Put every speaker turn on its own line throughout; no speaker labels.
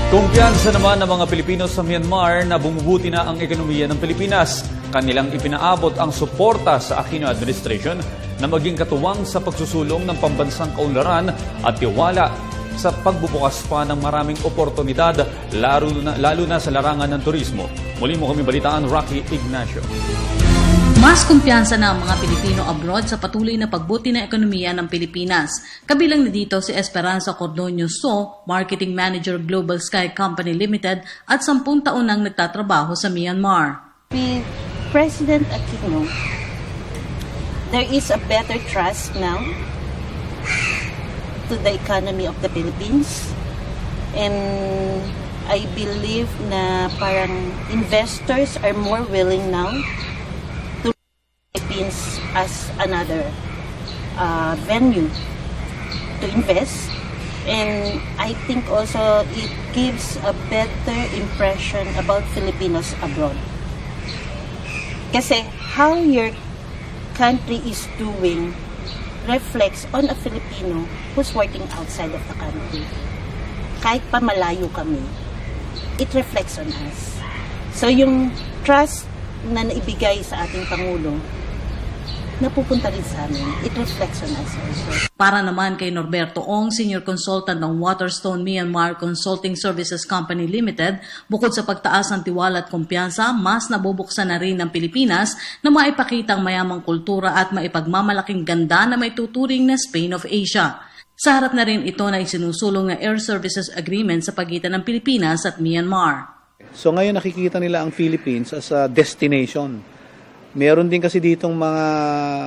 Kumpiyansa naman ng mga Pilipino sa Myanmar na bumubuti na ang ekonomiya ng Pilipinas. Kanilang ipinaabot ang suporta sa Aquino administration na maging katuwang sa pagsusulong ng pambansang kaunlaran at tiwala sa pagbubukas pa ng maraming oportunidad, lalo na sa larangan ng turismo. Muli mo kami balitaan, Rocky Ignacio.
Mas kumpiyansa na ang mga Pilipino abroad sa patuloy na pagbuti ng ekonomiya ng Pilipinas. Kabilang na dito si Esperanza Cordonio So, Marketing Manager Global Sky Company Limited at 10 taon nang nagtatrabaho sa Myanmar.
With President Aquino, there is a better trust now to the economy of the Philippines. And I believe na parang investors are more willing now Philippines as another venue to invest, and I think also it gives a better impression about Filipinos abroad. Kasi how your country is doing reflects on a Filipino who's working outside of the country. Kahit pa malayo kami, it reflects on us. So yung trust na naibigay sa ating Pangulo, napupunta rin sa amin. It reflects on us also.
Para naman kay Norberto Ong, Senior Consultant ng Waterstone Myanmar Consulting Services Company Limited, bukod sa pagtaas ng tiwala at kumpiyansa, mas nabubuksan na rin ng Pilipinas na maipakita ang mayamang kultura at maipagmamalaking ganda na may tuturing na Spain of Asia. Sa harap na rin ito na isinusulong na Air Services Agreement sa pagitan ng Pilipinas at Myanmar.
So ngayon nakikita nila ang Philippines as a destination. Meron din kasi ditong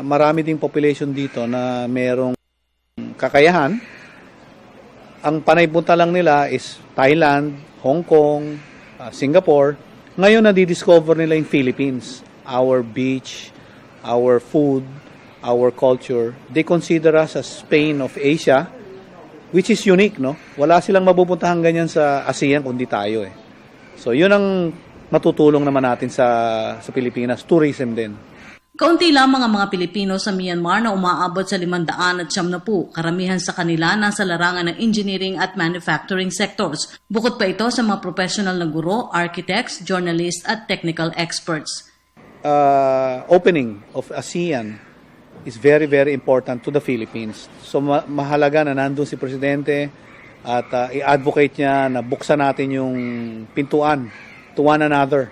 marami ding population dito na merong kakayahan. Ang panay punta lang nila is Thailand, Hong Kong, Singapore. Ngayon nadidiscover nila yung Philippines. Our beach, our food, our culture. They consider us as Spain of Asia, which is unique, no? Wala silang mapupuntahan ganyan sa ASEAN kundi tayo eh. So yun ang matutulong naman natin sa Pilipinas, tourism din.
Kaunti lamang ang mga Pilipino sa Myanmar na umaabot sa 570. Karamihan sa kanila nasa larangan ng engineering at manufacturing sectors. Bukod pa ito sa mga professional na guro, architects, journalists at technical experts.
Opening of ASEAN is very, very important to the Philippines. So mahalaga na nandun si Presidente at i-advocate niya na buksan natin yung pintuan to one another.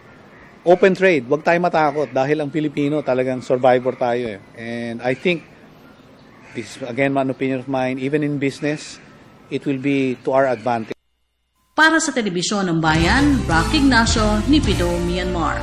Open trade, wag tayo matakot dahil ang Pilipino talagang survivor tayo eh. And I think, this is again one opinion of mine, even in business, it will be to our advantage.
Para sa Telebisyon ng Bayan, Rocky Ignacio, Nipido, Myanmar.